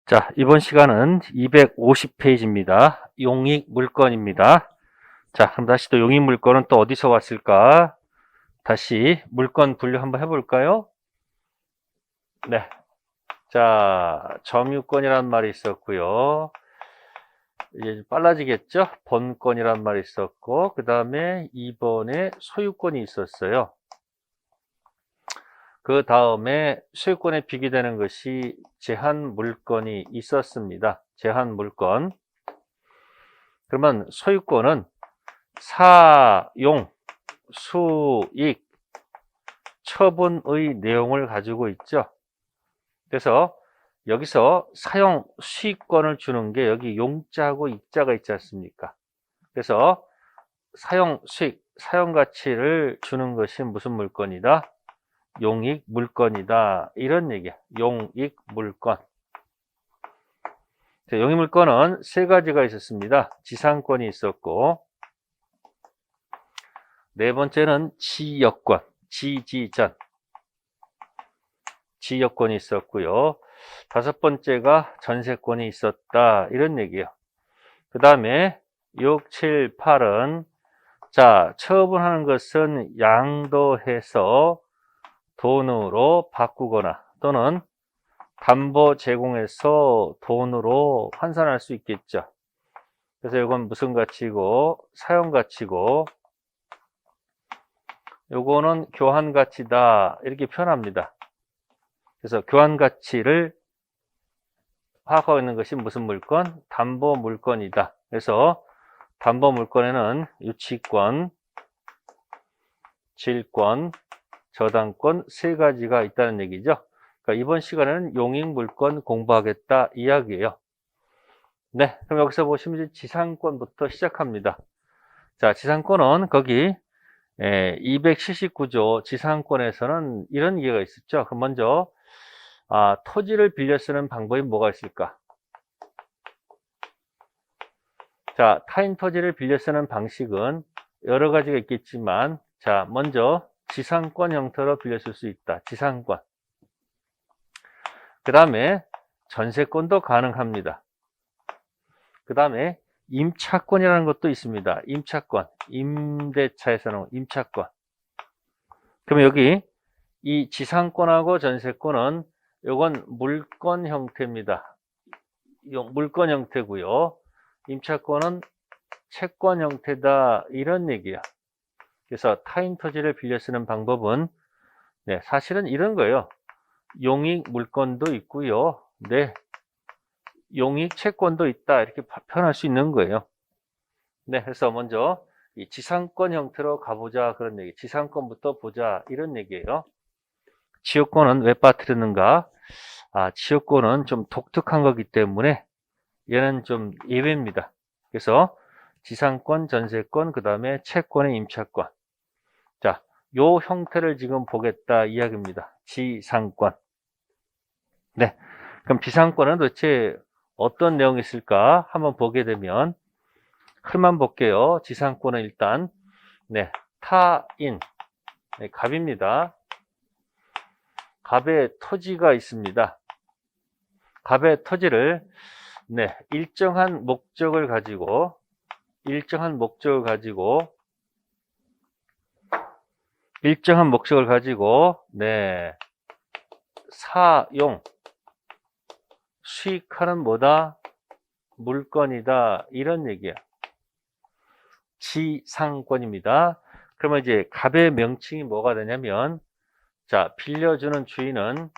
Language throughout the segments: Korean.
자, 이번 시간은 250페이지입니다. 용익 물건입니다. 자, 그럼 다시 또 용익 물건은 또 어디서 왔을까? 다시 물건 분류 한번 해볼까요? 네. 자, 점유권이란 말이 있었고요. 이제 빨라지겠죠? 본권이란 말이 있었고, 그 다음에 2번에 소유권이 있었어요. 그 다음에 소유권에 비교되는 것이 제한 물건이 있었습니다. 제한 물건. 그러면 소유권은 사용, 수익, 처분의 내용을 가지고 있죠. 그래서 여기서 사용, 수익권을 주는 게 여기 용자하고 익자가 있지 않습니까? 그래서 사용, 수익, 사용가치를 주는 것이 무슨 물건이다? 용익 물건이다. 이런 얘기야. 용익 물건. 용익 물건은 세 가지가 있었습니다. 지상권이 있었고, 네 번째는 지역권, 지지전. 지역권이 있었고요. 다섯 번째가 전세권이 있었다. 이런 얘기예요. 그 다음에 6, 7, 8은 자, 처분하는 것은 양도해서 돈으로 바꾸거나 또는 담보 제공해서 돈으로 환산할 수 있겠죠. 그래서 이건 무슨 가치고 사용 가치고 요거는 교환 가치다 이렇게 표현합니다. 그래서 교환 가치를 파악하고 있는 것이 무슨 물건? 담보 물건이다. 그래서 담보 물건에는 유치권, 질권, 저당권 세 가지가 있다는 얘기죠. 그러니까 이번 시간에는 용익 물건 공부하겠다 이야기예요. 네, 그럼 여기서 보시면 이제 지상권부터 시작합니다. 자, 지상권은 거기 279조 지상권에서는 이런 얘기가 있었죠. 그럼 먼저 토지를 빌려 쓰는 방법이 뭐가 있을까? 자, 타인 토지를 빌려 쓰는 방식은 여러 가지가 있겠지만, 자, 먼저 지상권 형태로 빌려 쓸 수 있다. 지상권. 그 다음에 전세권도 가능합니다. 그 다음에 임차권이라는 것도 있습니다. 임차권. 임대차에서는 임차권. 그러면 여기 이 지상권하고 전세권은 이건 물권 형태입니다. 물권 형태고요. 임차권은 채권 형태다 이런 얘기야. 그래서 타인 토지를 빌려 쓰는 방법은 사실은 이런 거예요. 용익 물권도 있고요. 용익 채권도 있다 이렇게 표현할 수 있는 거예요. 그래서 먼저 이 지상권 형태로 가보자 그런 얘기. 지상권부터 보자 이런 얘기예요. 지역권은 왜 빠뜨리는가? 지역권은 좀 독특한 거기 때문에 얘는 좀 예외입니다. 그래서 지상권, 전세권, 그 다음에 채권의 임차권. 자, 요 형태를 지금 보겠다 이야기입니다. 지상권. 그럼 지상권은 도대체 어떤 내용이 있을까? 한번 보게 되면 글만 볼게요. 지상권은 일단 타인, 갑입니다. 갑의 토지가 있습니다. 갑의 토지를 일정한 목적을 가지고 사용, 수익하는 뭐다? 물건이다. 이런 얘기야. 지상권입니다. 그러면 이제 갑의 명칭이 뭐가 되냐면, 자, 빌려주는 주인은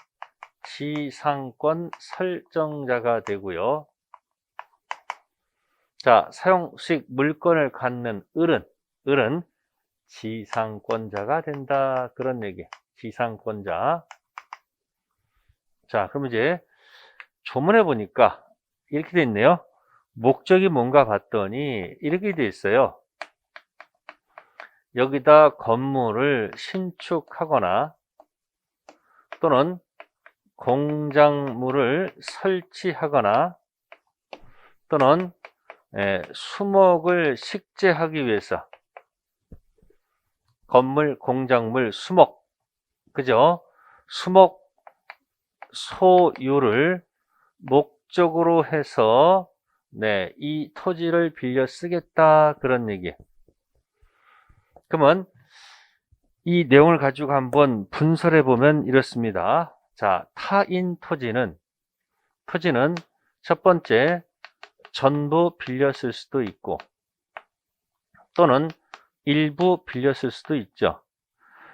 지상권 설정자가 되고요. 자, 사용, 수익, 물건을 갖는 을은 지상권자가 된다. 그런 얘기. 지상권자. 자, 그럼 이제 조문해 보니까 이렇게 돼 있네요. 목적이 뭔가 봤더니 이렇게 돼 있어요. 여기다 건물을 신축하거나 또는 공작물을 설치하거나 또는 수목을 식재하기 위해서 건물, 공작물, 수목, 그죠? 수목 소유를 목적으로 해서 네, 이 토지를 빌려 쓰겠다 그런 얘기. 그러면 이 내용을 가지고 한번 분설해 보면 이렇습니다. 자, 타인 토지는 첫 번째 전부 빌려 쓸 수도 있고 또는 일부 빌려 쓸 수도 있죠.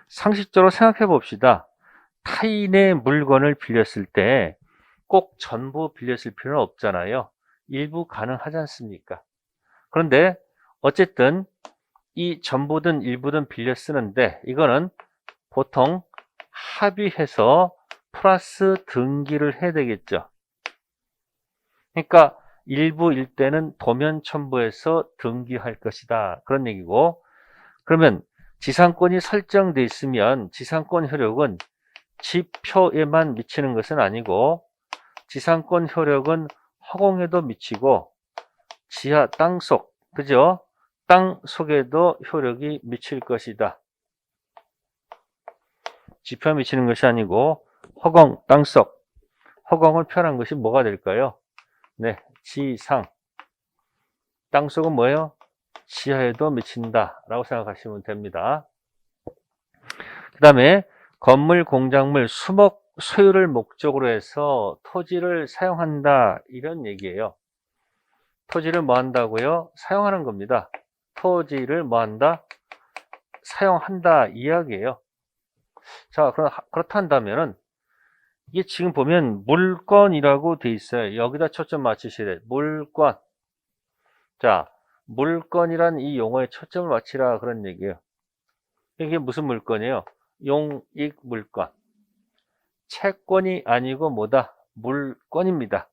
상식적으로 생각해 봅시다. 타인의 물건을 빌렸을 때 꼭 전부 빌렸을 필요는 없잖아요. 일부 가능하지 않습니까? 그런데 어쨌든 이 전부든 일부든 빌려 쓰는데 이거는 보통 합의해서 플러스 등기를 해야 되겠죠. 그러니까 일부일 때는 도면 첨부해서 등기할 것이다 그런 얘기고, 그러면 지상권이 설정돼 있으면 지상권 효력은 지표에만 미치는 것은 아니고 지상권 효력은 허공에도 미치고 지하 땅속, 그죠? 땅 속에도 효력이 미칠 것이다. 지표에 미치는 것이 아니고 허공, 땅속. 허공을 표현한 것이 뭐가 될까요? 네, 지상. 땅속은 뭐예요? 지하에도 미친다 라고 생각하시면 됩니다. 그 다음에 건물, 공작물, 수목, 소유를 목적으로 해서 토지를 사용한다 이런 얘기예요. 토지를 뭐 한다고요? 사용하는 겁니다. 토지를 뭐 한다? 사용한다 이야기예요. 자, 그렇다면은 이게 지금 보면 물건이라고 돼 있어요. 여기다 초점 맞추셔야 돼요. 물건. 자, 물건이란 이 용어에 초점을 맞추라 그런 얘기예요. 이게 무슨 물건이에요? 용익 물건. 채권이 아니고 뭐다? 물건입니다.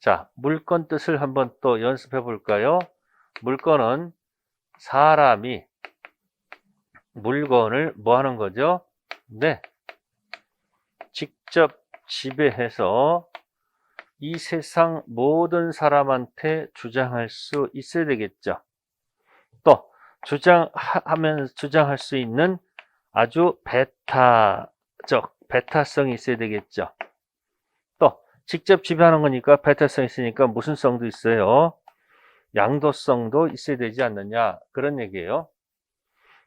자, 물건 뜻을 한번 또 연습해 볼까요? 물건은 사람이 물건을 뭐 하는 거죠? 네. 직접 지배해서 이 세상 모든 사람한테 주장할 수 있어야 되겠죠. 또 주장할 수 있는 아주 배타성이 있어야 되겠죠. 또 직접 지배하는 거니까 배타성이 있으니까 무슨 성도 있어요? 양도성도 있어야 되지 않느냐 그런 얘기예요.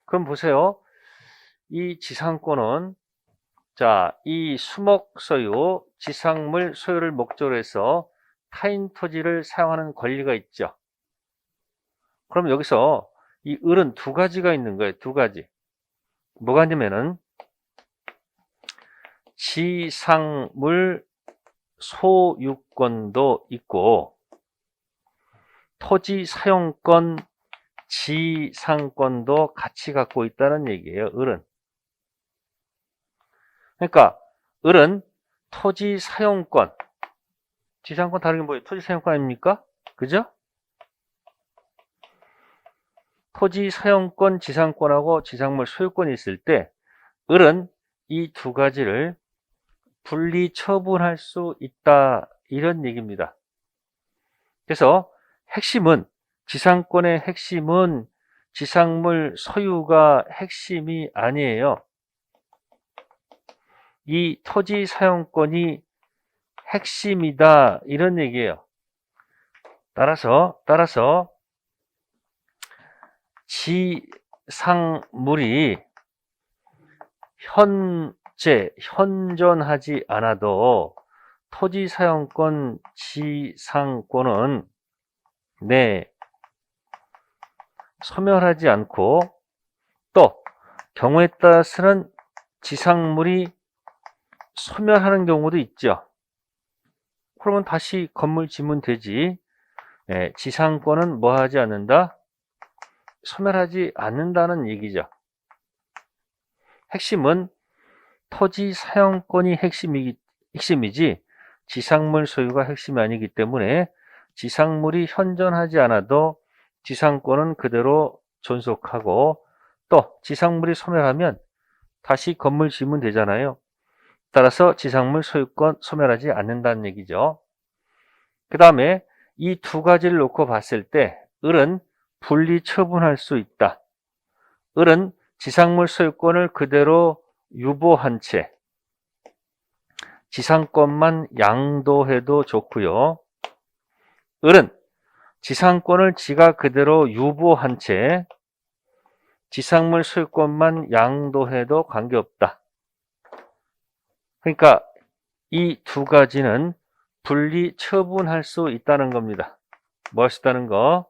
그럼 보세요. 이 지상권은 자, 이 수목 소유, 지상물 소유를 목적으로 해서 타인 토지를 사용하는 권리가 있죠. 그럼 여기서 이 을은 두 가지가 있는 거예요. 두 가지. 뭐가 있냐면은 지상물 소유권도 있고 토지 사용권, 지상권도 같이 갖고 있다는 얘기예요. 을은. 그러니까 을은 토지 사용권, 지상권 다른 게 뭐예요? 토지 사용권 아닙니까? 그죠? 토지 사용권, 지상권하고 지상물 소유권이 있을 때 을은 이 두 가지를 분리 처분할 수 있다 이런 얘기입니다. 그래서 핵심은 지상권의 핵심은 지상물 소유가 핵심이 아니에요. 이 토지 사용권이 핵심이다 이런 얘기예요. 따라서 지상물이 현존하지 않아도 토지 사용권 지상권은 네, 소멸하지 않고 또 경우에 따라서는 지상물이 소멸하는 경우도 있죠. 그러면 다시 건물 지면 되지. 네, 지상권은 뭐 하지 않는다? 소멸하지 않는다는 얘기죠. 핵심은 토지 사용권이 핵심이지 지상물 소유가 핵심이 아니기 때문에 지상물이 현존하지 않아도 지상권은 그대로 존속하고 또 지상물이 소멸하면 다시 건물 지으면 되잖아요. 따라서 지상물 소유권 소멸하지 않는다는 얘기죠. 그 다음에 이 두 가지를 놓고 봤을 때 을은 분리 처분할 수 있다. 을은 지상물 소유권을 그대로 유보한 채 지상권만 양도해도 좋고요. 을은 지상권을 지가 그대로 유보한 채 지상물 소유권만 양도해도 관계없다. 그러니까 이 두 가지는 분리 처분할 수 있다는 겁니다. 뭐 할 수 있다는 거?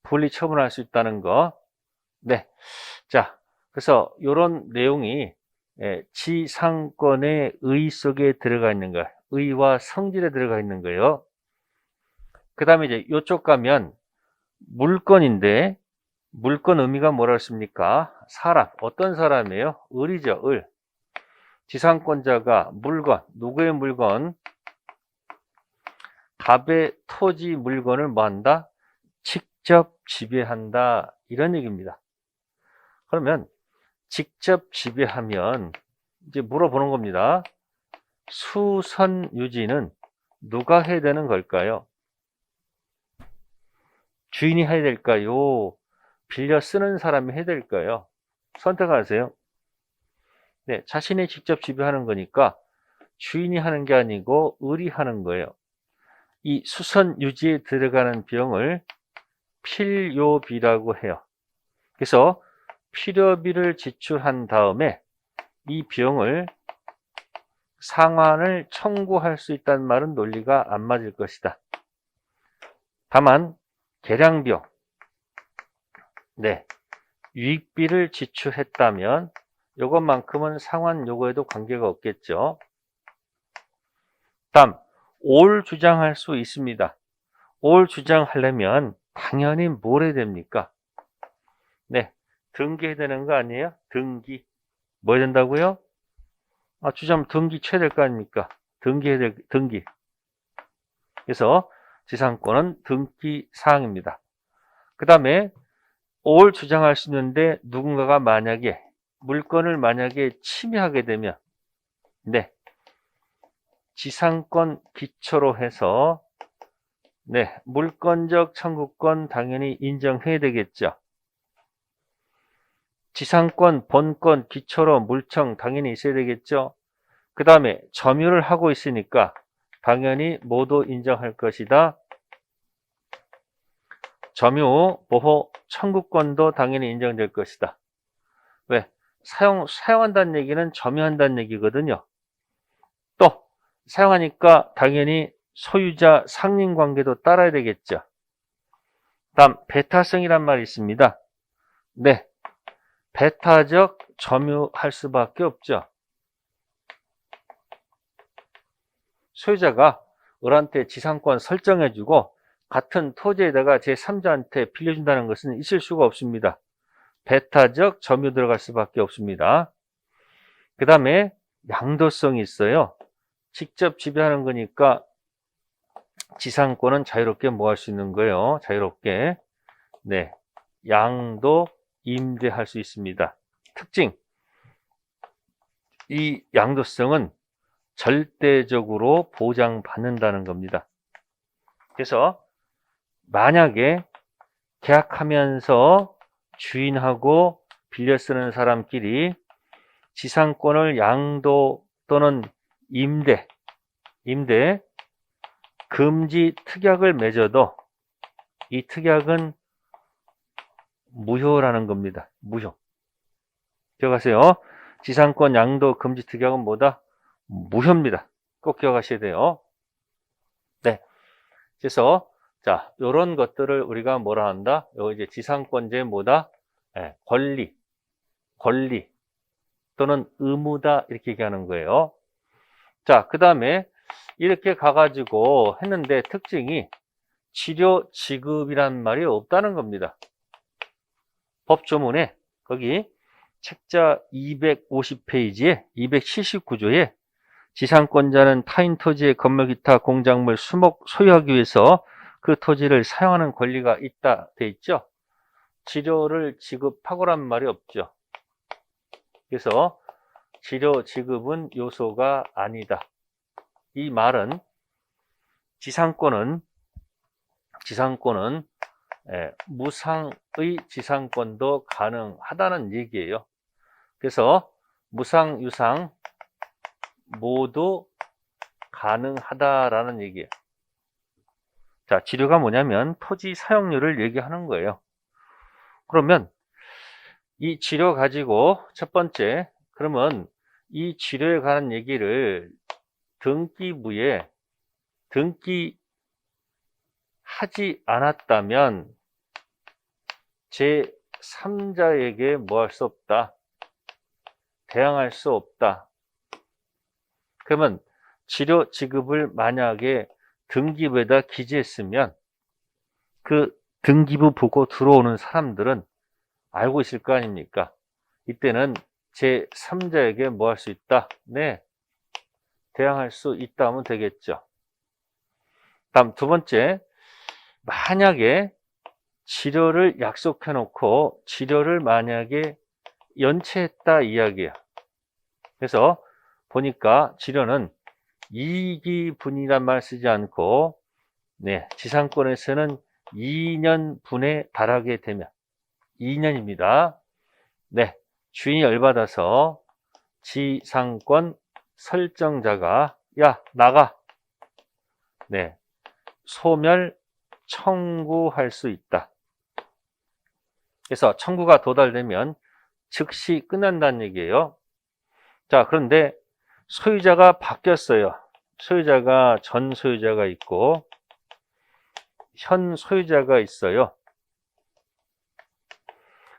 분리 처분할 수 있다는 거. 네. 자, 그래서 이런 내용이 지상권의 의 속에 들어가 있는 거예요. 의와 성질에 들어가 있는 거예요. 그 다음에 이제 이쪽 가면 물건인데, 물건 의미가 뭐라 했습니까? 사람. 어떤 사람이에요? 을이죠, 을. 지상권자가 물건, 누구의 물건? 갑의 토지 물건을 뭐 한다? 직접 지배한다. 이런 얘기입니다. 그러면 직접 지배하면 이제 물어보는 겁니다. 수선 유지는 누가 해야 되는 걸까요? 주인이 해야 될까요? 빌려 쓰는 사람이 해야 될까요? 선택하세요. 네, 자신이 직접 지배하는 거니까 주인이 하는 게 아니고 을이 하는 거예요. 이 수선 유지에 들어가는 비용을 필요비라고 해요. 그래서 필요비를 지출한 다음에 이 비용을 상환을 청구할 수 있다는 말은 논리가 안 맞을 것이다. 다만 계량비용, 네, 유익비를 지출했다면 이것만큼은 상환 요구에도 관계가 없겠죠. 다음, 올 주장할 수 있습니다. 올 주장하려면 당연히 뭘 해야 됩니까? 네, 등기해야 되는 거 아니에요? 등기. 뭐 해야 된다고요? 주장 등기 쳐야 될 거 아닙니까? 등기. 그래서 지상권은 등기 사항입니다. 그 다음에 올 주장할 수 있는데 누군가가 만약에 물건을 침해하게 되면 네, 지상권 기초로 해서 네, 물권적 청구권 당연히 인정해야 되겠죠. 지상권, 본권 기초로 물청 당연히 있어야 되겠죠. 그 다음에 점유를 하고 있으니까 당연히 모두 인정할 것이다. 점유, 보호, 청구권도 당연히 인정될 것이다. 왜? 사용한다는 얘기는 점유한다는 얘기거든요. 또 사용하니까 당연히 소유자 상린관계도 따라야 되겠죠. 다음 배타성이란 말이 있습니다. 네, 배타적 점유할 수밖에 없죠. 소유자가 을한테 지상권 설정해주고 같은 토지에다가 제3자한테 빌려준다는 것은 있을 수가 없습니다. 배타적 점유 들어갈 수밖에 없습니다. 그 다음에 양도성이 있어요. 직접 지배하는 거니까 지상권은 자유롭게 뭐 할 수 있는 거예요. 자유롭게 네, 양도 임대할 수 있습니다. 특징, 이 양도성은 절대적으로 보장받는다는 겁니다. 그래서 만약에 계약하면서 주인하고 빌려 쓰는 사람끼리 지상권을 양도 또는 임대 금지 특약을 맺어도 이 특약은 무효라는 겁니다. 무효. 기억하세요. 지상권 양도 금지 특약은 뭐다? 무효입니다. 꼭 기억하셔야 돼요. 네. 그래서 자, 요런 것들을 우리가 뭐라 한다? 요 이제 지상권자의 뭐다? 네, 권리 또는 의무다 이렇게 얘기하는 거예요. 자, 그 다음에 이렇게 가가지고 했는데 특징이 치료 지급이란 말이 없다는 겁니다. 법조문에 거기 책자 250페이지에 279조에 지상권자는 타인 토지의 건물 기타 공작물 수목 소유하기 위해서 그 토지를 사용하는 권리가 있다 돼 있죠. 지료를 지급하고란 말이 없죠. 그래서 지료 지급은 요소가 아니다. 이 말은 지상권은 무상의 지상권도 가능하다는 얘기예요. 그래서 무상, 유상, 모두 가능하다라는 얘기예요. 자, 치료가 뭐냐면 토지 사용료를 얘기하는 거예요. 그러면 이 치료 가지고 첫 번째, 그러면 이 치료에 관한 얘기를 등기부에 등기하지 않았다면 제3자에게 뭐 할 수 없다? 대항할 수 없다. 그러면 치료 지급을 만약에 등기부에다 기재했으면 그 등기부 보고 들어오는 사람들은 알고 있을 거 아닙니까? 이때는 제3자에게 뭐 할 수 있다? 네, 대항할 수 있다 하면 되겠죠. 다음 두 번째, 만약에 치료를 약속해 놓고 치료를 만약에 연체했다 이야기야. 그래서 보니까 치료는 이기분이란 말 쓰지 않고, 네, 지상권에서는 2년분에 달하게 되면 2년입니다. 네, 주인이 열받아서 지상권 설정자가 야 나가, 네, 소멸 청구할 수 있다. 그래서 청구가 도달되면 즉시 끝난다는 얘기예요. 자, 그런데 소유자가 바뀌었어요. 소유자가 전 소유자가 있고 현 소유자가 있어요.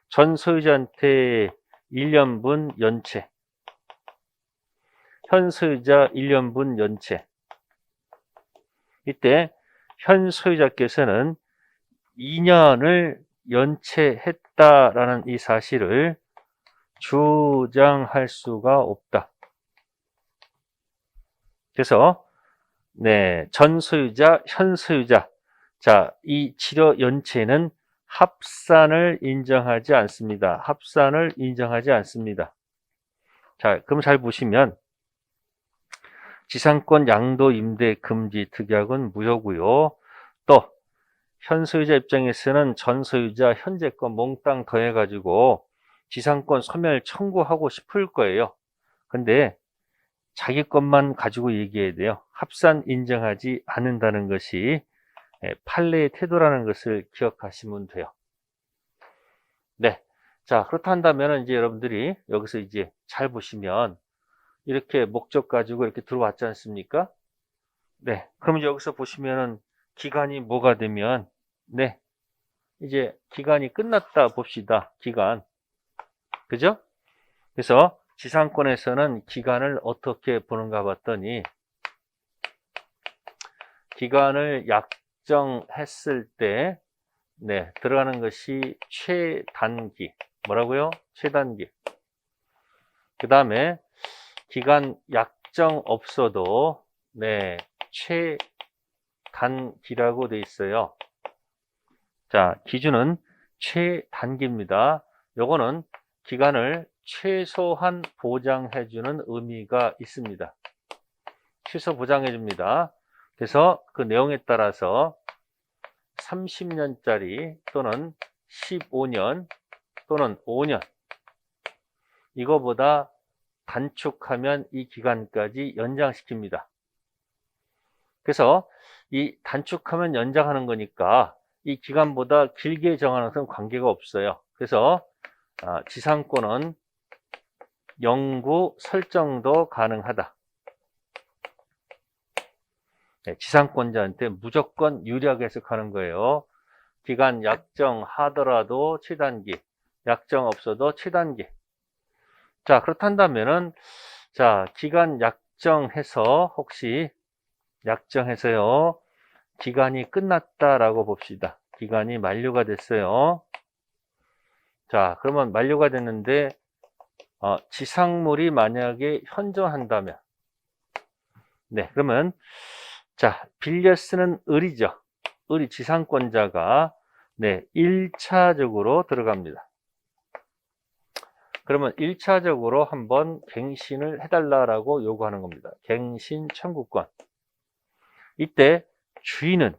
전 소유자한테 1년분 연체, 현 소유자 1년분 연체. 이때 현 소유자께서는 2년을 연체했다라는 이 사실을 주장할 수가 없다. 그래서 네, 전 소유자, 현 소유자, 자, 이 치료 연체는 합산을 인정하지 않습니다. 합산을 인정하지 않습니다. 자, 그럼 잘 보시면 지상권 양도 임대 금지 특약은 무효고요. 또 현 소유자 입장에서는 전 소유자 현재 건 몽땅 더해가지고 지상권 소멸 청구하고 싶을 거예요. 근데 자기 것만 가지고 얘기해야 돼요. 합산 인정하지 않는다는 것이 판례의 태도라는 것을 기억하시면 돼요. 네. 자, 그렇다 한다면 이제 여러분들이 여기서 이제 잘 보시면 이렇게 목적 가지고 이렇게 들어왔지 않습니까? 네. 그럼 여기서 보시면은 기간이 뭐가 되면, 네. 이제 기간이 끝났다 봅시다. 기간. 그죠? 그래서 지상권에서는 기간을 어떻게 보는가 봤더니 기간을 약정했을 때 네, 들어가는 것이 최단기. 뭐라고요? 최단기. 그 다음에 기간 약정 없어도 네, 최단기라고 돼 있어요. 자, 기준은 최단기입니다. 요거는 기간을 최소한 보장해주는 의미가 있습니다. 최소 보장해줍니다. 그래서 그 내용에 따라서 30년짜리 또는 15년 또는 5년, 이거보다 단축하면 이 기간까지 연장시킵니다. 그래서 이 단축하면 연장하는 거니까 이 기간보다 길게 정하는 것은 관계가 없어요. 그래서 지상권은 영구 설정도 가능하다. 네, 지상권자한테 무조건 유리하게 해석하는 거예요. 기간 약정하더라도 최단기, 약정 없어도 최단기. 자, 그렇단다면은, 자, 기간 약정해서, 혹시 약정해서요, 기간이 끝났다라고 봅시다. 기간이 만료가 됐어요. 자, 그러면 만료가 됐는데, 지상물이 만약에 현존한다면, 네, 그러면, 자, 빌려 쓰는 을이죠. 을이 지상권자가, 네, 1차적으로 들어갑니다. 그러면 1차적으로 한번 갱신을 해달라고 요구하는 겁니다. 갱신 청구권. 이때 주인은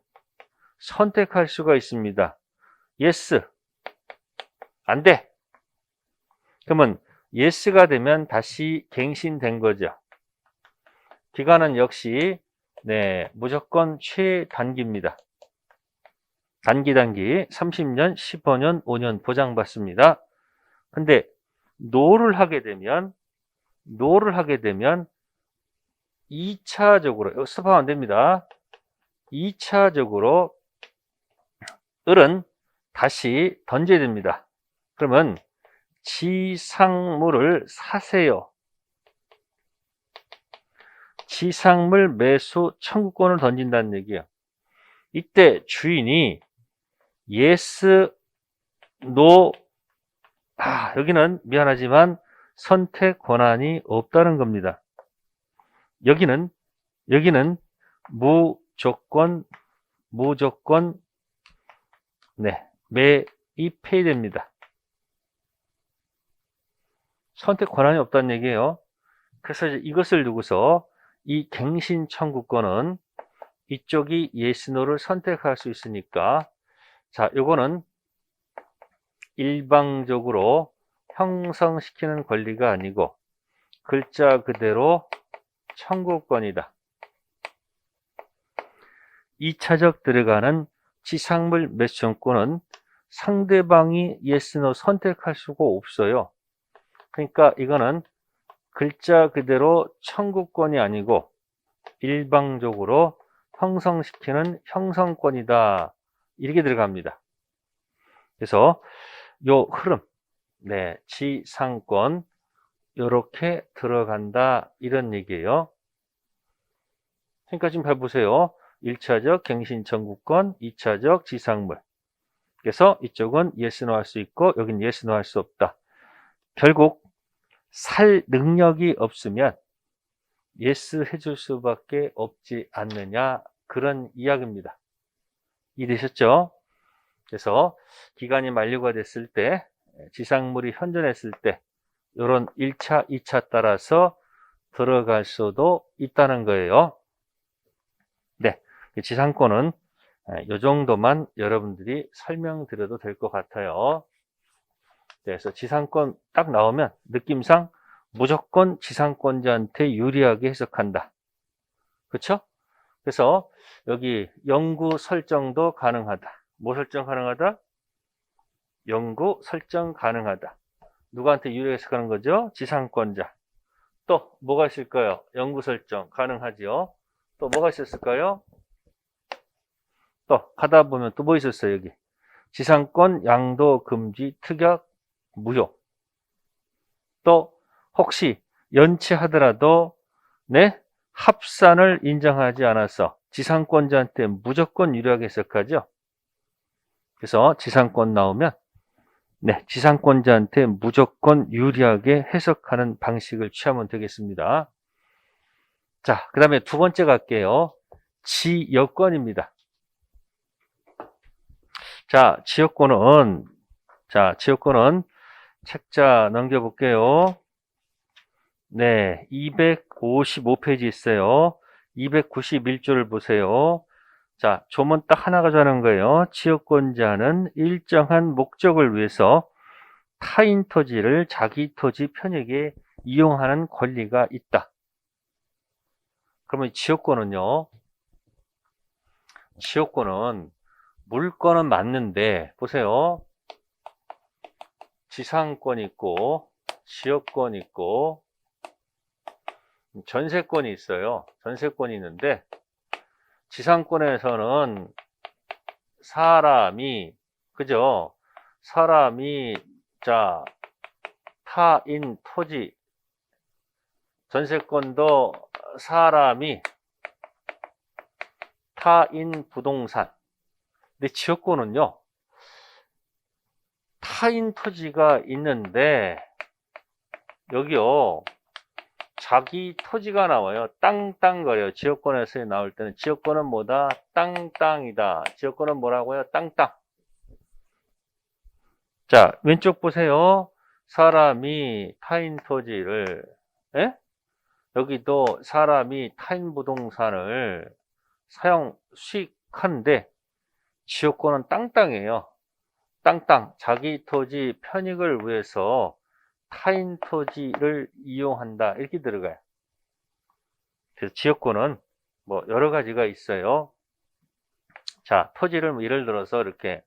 선택할 수가 있습니다. yes, 안 돼. 그러면 yes가 되면 다시 갱신된 거죠. 기간은 역시 네, 무조건 최단기입니다. 단기 30년, 15년, 5년 보장받습니다. 근데 노를 하게 되면 2차적으로 스톱하면 안 됩니다. 2차적으로 을은 다시 던져야 됩니다. 그러면 지상물을 사세요. 지상물 매수 청구권을 던진다는 얘기예요. 이때 주인이 yes, no, 여기는 미안하지만 선택 권한이 없다는 겁니다. 여기는 무조건 네, 매입해야 됩니다. 선택 권한이 없다는 얘기예요. 그래서 이것을 두고서 이 갱신 청구권은 이쪽이 yes, no를 선택할 수 있으니까, 자, 요거는 일방적으로 형성시키는 권리가 아니고 글자 그대로 청구권이다. 2차적 들어가는 지상물 매수 청구권은 상대방이 yes, no 선택할 수가 없어요. 그러니까 이거는 글자 그대로 청구권이 아니고 일방적으로 형성시키는 형성권이다. 이렇게 들어갑니다. 그래서 요 흐름, 네, 지상권 요렇게 들어간다 이런 얘기예요. 그러니까 지금 잘 보세요. 1차적 갱신 청구권, 2차적 지상물. 그래서 이쪽은 yes, no 할 수 있고 여긴 yes, no 할 수 없다. 결국 살 능력이 없으면 yes 해줄 수밖에 없지 않느냐, 그런 이야기입니다. 이해되셨죠? 그래서 기간이 만료가 됐을 때, 지상물이 현존했을 때 이런 1차, 2차 따라서 들어갈 수도 있다는 거예요. 네, 지상권은 이 정도만 여러분들이 설명드려도 될 것 같아요. 그래서 지상권 딱 나오면 느낌상 무조건 지상권자한테 유리하게 해석한다. 그렇죠? 그래서 여기 영구 설정도 가능하다. 뭐 설정 가능하다? 영구 설정 가능하다. 누구한테 유리하게 해석하는 거죠? 지상권자. 또 뭐가 있을까요? 영구 설정 가능하죠. 또 뭐가 있었을까요? 또 가다 보면 또 뭐 있었어요? 여기 지상권 양도 금지 특약 무효. 또 혹시 연체하더라도 네, 합산을 인정하지 않아서 지상권자한테 무조건 유리하게 해석하죠. 그래서 지상권 나오면 네, 지상권자한테 무조건 유리하게 해석하는 방식을 취하면 되겠습니다. 자, 그 다음에 두 번째 갈게요. 지역권입니다. 자, 지역권은 책자 넘겨볼게요. 네, 255페이지 있어요. 291조를 보세요. 자, 조문 딱 하나 가져가는 거예요. 지역권자는 일정한 목적을 위해서 타인 토지를 자기 토지 편익에 이용하는 권리가 있다. 그러면 지역권은 물권은 맞는데, 보세요. 지상권 있고, 지역권 있고, 전세권이 있어요. 전세권이 있는데, 지상권에서는 그죠? 자, 타인 토지, 전세권도 사람이 타인 부동산. 근데 지역권은요, 타인 토지가 있는데, 여기요, 자기 토지가 나와요. 땅거려요. 지역권에서 나올 때는 지역권은 뭐다? 땅이다. 지역권은 뭐라고요? 땅. 자, 왼쪽 보세요. 사람이 타인 토지를, 여기도 사람이 타인 부동산을 수익하는데 지역권은 땅이에요. 땅. 자기 토지 편익을 위해서 타인 토지를 이용한다. 이렇게 들어가요. 그래서 지역권은 뭐 여러 가지가 있어요. 자, 토지를 뭐 예를 들어서 이렇게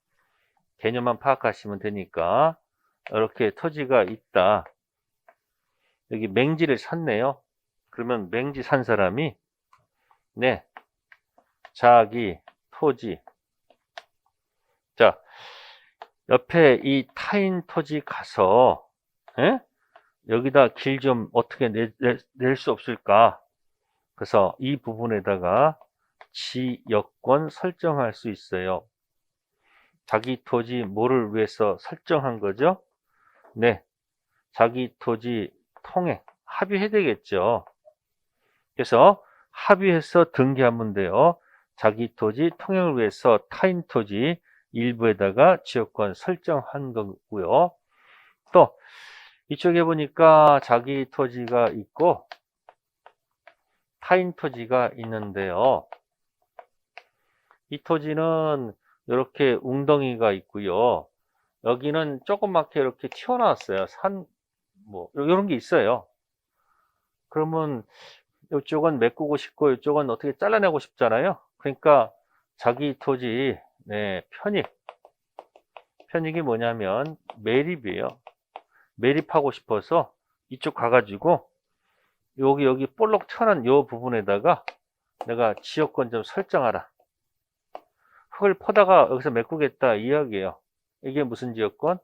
개념만 파악하시면 되니까, 이렇게 토지가 있다. 여기 맹지를 샀네요. 그러면 맹지 산 사람이, 네, 자기 토지. 자, 옆에 이 타인 토지 가서, 예? 여기다 길 좀 어떻게 낼 수 없을까? 그래서 이 부분에다가 지역권 설정할 수 있어요. 자기 토지 뭐를 위해서 설정한 거죠? 네, 자기 토지 통행, 합의해야 되겠죠. 그래서 합의해서 등기하면 돼요. 자기 토지 통행을 위해서 타인 토지 일부에다가 지역권 설정한 거고요. 또 이쪽에 보니까 자기 토지가 있고 타인 토지가 있는데요. 이 토지는 이렇게 웅덩이가 있고요. 여기는 조그맣게 이렇게 튀어나왔어요. 뭐 이런 게 있어요. 그러면 이쪽은 메꾸고 싶고 이쪽은 어떻게 잘라내고 싶잖아요. 그러니까 자기 토지, 네, 편익이 뭐냐면 매립이에요. 매립하고 싶어서 이쪽 가가지고 여기 볼록 튀어나온 이 부분에다가 내가 지역권 좀 설정하라. 흙을 퍼다가 여기서 메꾸겠다 이야기예요. 이게 무슨 지역권?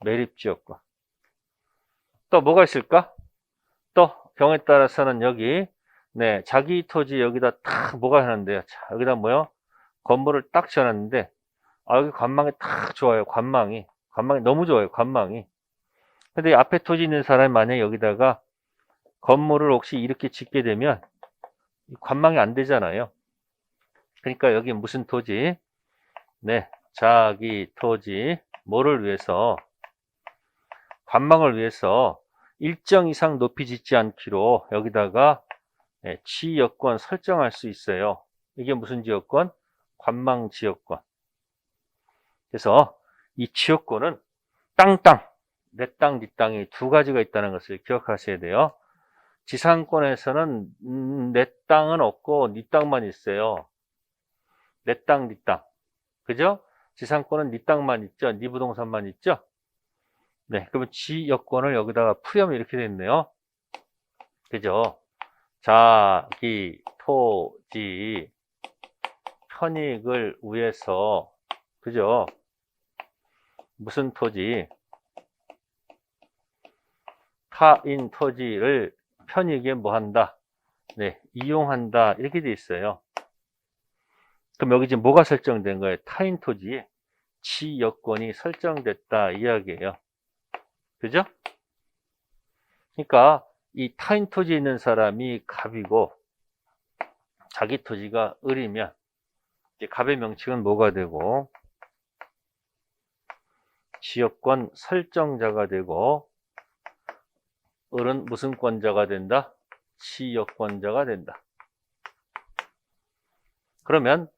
매립 지역권. 또 뭐가 있을까? 또 경우에 따라서는 여기, 네, 자기 토지 여기다 딱 뭐가 하는데요. 자, 여기다 뭐요? 건물을 딱 지어놨는데, 아, 여기 관망이 딱 좋아요. 관망이 너무 좋아요. 관망이. 근데 앞에 토지 있는 사람이 만약에 여기다가 건물을 혹시 이렇게 짓게 되면 관망이 안 되잖아요. 그러니까 여기 무슨 토지? 네, 자기 토지 뭐를 위해서? 관망을 위해서 일정 이상 높이 짓지 않기로 여기다가 지역권 설정할 수 있어요. 이게 무슨 지역권? 관망 지역권. 그래서 이 지역권은 내 땅, 네 땅이 두 가지가 있다는 것을 기억하셔야 돼요. 지상권에서는 내 땅은 없고 네 땅만 있어요. 내 땅, 네 땅. 그죠? 지상권은 네 땅만 있죠. 네 부동산만 있죠. 네, 그러면 지역권을 여기다가 풀이하면 이렇게 됐네요. 그죠? 자기 토지 편익을 위해서, 그죠? 무슨 토지? 타인 토지를 편익에 뭐 한다? 네, 이용한다. 이렇게 돼 있어요. 그럼 여기 지금 뭐가 설정된 거예요? 타인 토지에 지역권이 설정됐다 이야기예요. 그죠? 그러니까 이 타인 토지에 있는 사람이 갑이고 자기 토지가 을이면 이제 갑의 명칭은 뭐가 되고 지역권 설정자가 되고 을은 무슨 권자가 된다? 지역권자가 된다. 그러면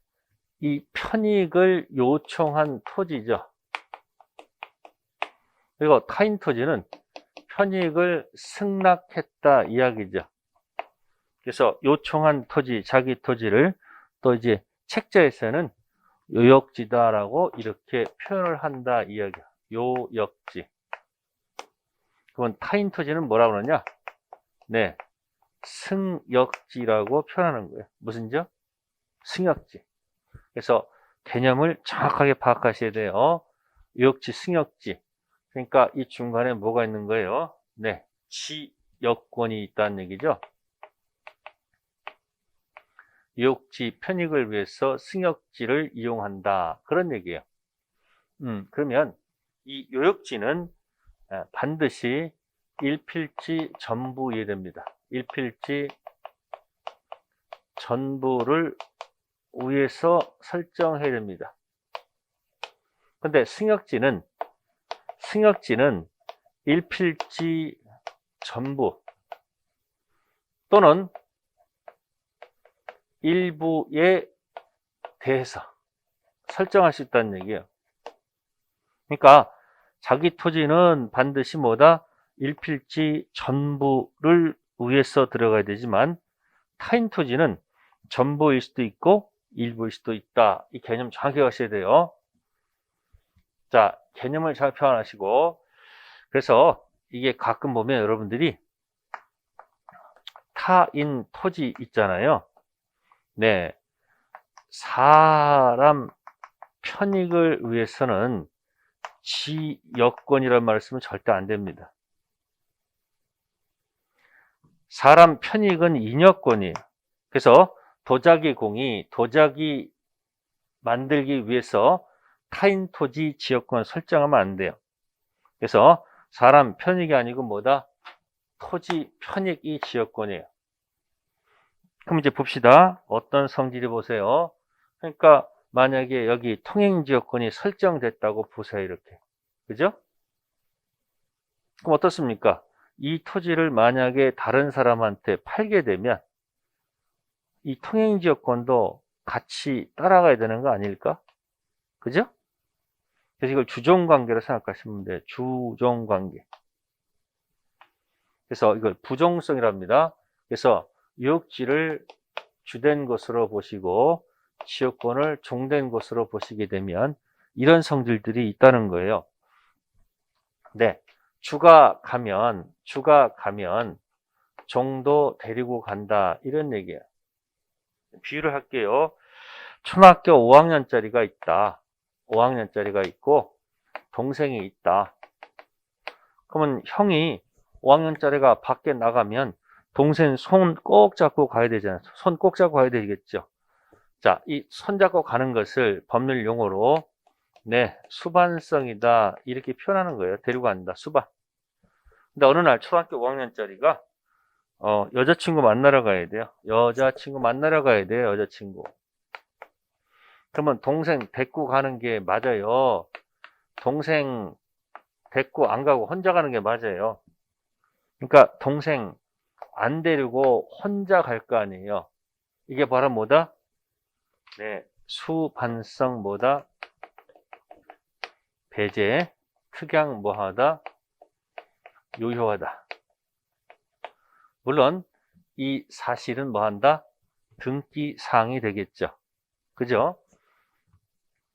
이 편익을 요청한 토지죠. 그리고 타인 토지는 편익을 승낙했다 이야기죠. 그래서 요청한 토지, 자기 토지를 또 이제 책자에서는 요역지다라고 이렇게 표현을 한다 이야기야. 요역지. 그건 타인 토지는 뭐라고 그러냐? 네, 승역지라고 표현하는 거예요. 무슨죠? 승역지. 그래서 개념을 정확하게 파악하셔야 돼요. 요역지, 승역지. 그러니까 이 중간에 뭐가 있는 거예요? 네, 지역권이 있다는 얘기죠. 요역지 편익을 위해서 승역지를 이용한다. 그런 얘기예요. 그러면 이 요역지는 반드시 일필지 전부 이해됩니다. 일필지 전부를 위해서 설정해야 됩니다. 근데 승역지는 일필지 전부 또는 일부에 대해서 설정할 수 있다는 얘기예요. 그러니까 자기 토지는 반드시 뭐다? 일필지 전부를 위해서 들어가야 되지만 타인 토지는 전부일 수도 있고 일부일 수도 있다. 이 개념 정확히 하셔야 돼요. 자, 개념을 잘 표현하시고, 그래서 이게 가끔 보면 여러분들이 타인 토지 있잖아요. 네. 사람 편익을 위해서는 지여권이라는 말을 쓰면 절대 안 됩니다. 사람 편익은 인여권이에요. 그래서 도자기 공이 도자기 만들기 위해서 타인 토지 지역권 설정하면 안 돼요. 그래서 사람 편익이 아니고 뭐다? 토지 편익이 지역권이에요. 그럼 이제 봅시다. 어떤 성질이 보세요. 그러니까 만약에 여기 통행지역권이 설정됐다고 보세요. 이렇게. 그죠? 그럼 어떻습니까? 이 토지를 만약에 다른 사람한테 팔게 되면 이 통행지역권도 같이 따라가야 되는 거 아닐까? 그죠? 그래서 이걸 주종관계로 생각하시면 돼요. 주종관계. 그래서 이걸 부종성이랍니다. 그래서 유역지를 주된 것으로 보시고 지역권을 종된 것으로 보시게 되면 이런 성질들이 있다는 거예요. 네, 주가 가면 종도 데리고 간다 이런 얘기예요. 비유를 할게요. 초등학교 5학년짜리가 있다. 5학년짜리가 있고 동생이 있다. 그러면 형이 5학년짜리가 밖에 나가면 동생 손 꼭 잡고 가야 되잖아요. 손 꼭 잡고 가야 되겠죠. 자, 이 손 잡고 가는 것을 법률 용어로 네, 수반성이다 이렇게 표현하는 거예요. 데리고 간다. 수반. 근데 어느 날 초등학교 5학년짜리가 여자친구 만나러 가야 돼요. 여자친구 만나러 가야 돼요. 여자친구. 그러면 동생 데리고 가는 게 맞아요. 동생 데리고 안 가고 혼자 가는 게 맞아요. 그러니까 동생 안 데리고 혼자 갈 거 아니에요. 이게 바로 뭐다? 네, 수반성 뭐다? 배제, 특양 뭐하다? 유효하다. 물론 이 사실은 뭐한다? 등기 사항이 되겠죠. 그죠?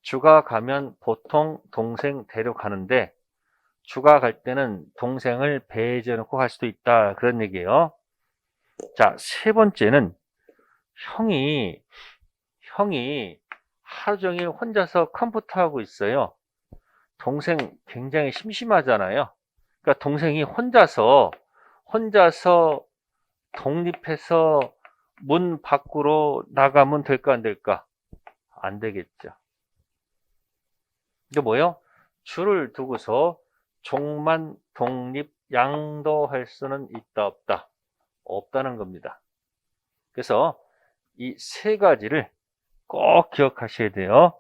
주가 가면 보통 동생 데려가는데 주가 갈 때는 동생을 배제해 놓고 갈 수도 있다. 그런 얘기예요. 자, 세 번째는 형이 하루 종일 혼자서 컴퓨터 하고 있어요. 동생 굉장히 심심하잖아요. 그러니까 동생이 혼자서 독립해서 문 밖으로 나가면 될까 안 될까? 안 되겠죠. 이게 뭐예요? 줄을 두고서 종만 독립 양도할 수는 있다 없다? 없다는 겁니다. 그래서 이 세 가지를 꼭 기억하셔야 돼요.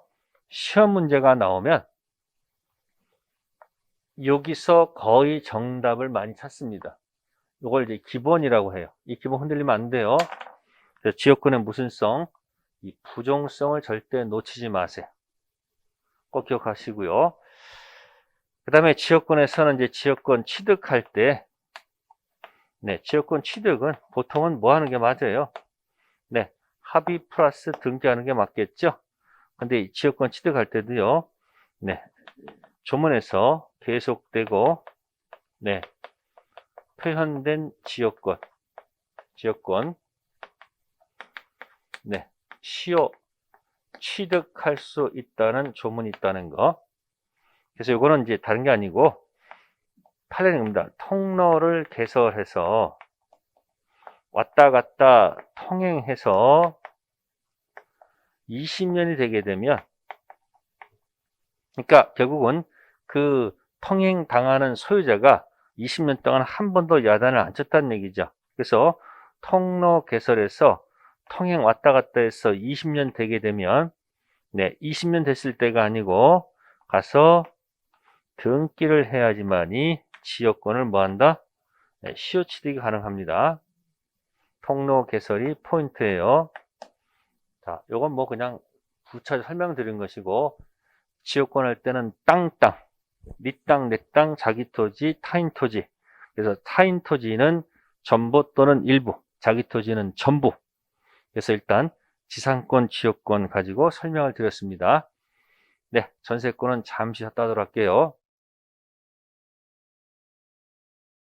시험 문제가 나오면 여기서 거의 정답을 많이 찾습니다. 이걸 이제 기본이라고 해요. 이 기본 흔들리면 안 돼요. 그래서 지역권의 무슨성, 이 부종성을 절대 놓치지 마세요. 꼭 기억하시고요. 그 다음에 지역권에서는 이제 지역권 취득할 때, 네, 지역권 취득은 보통은 뭐 하는 게 맞아요? 네, 합의 플러스 등기하는 게 맞겠죠? 근데 이 지역권 취득할 때도요, 네, 조문에서 계속되고, 네, 표현된 지역권, 네, 시효 취득할 수 있다는 조문이 있다는 거. 그래서 이거는 이제 다른 게 아니고, 판례입니다. 통로를 개설해서 왔다 갔다 통행해서 20년이 되게 되면, 그러니까 결국은 그 통행 당하는 소유자가 20년 동안 한 번도 야단을 안 쳤다는 얘기죠. 그래서 통로 개설해서 통행 왔다 갔다 해서 20년 되게 되면, 네, 20년 됐을 때가 아니고 가서 등기를 해야지만이 지역권을 뭐한다? 네, 시효 취득이 가능합니다. 통로 개설이 포인트예요. 자, 요건 뭐 그냥 부차 설명드린 것이고, 지역권 할 때는 땅, 네 땅, 내 땅, 자기 토지, 타인 토지. 그래서 타인 토지는 전부 또는 일부, 자기 토지는 전부. 그래서 일단 지상권, 지역권 가지고 설명을 드렸습니다. 네, 전세권은 잠시 쉬었다 하도록 할게요.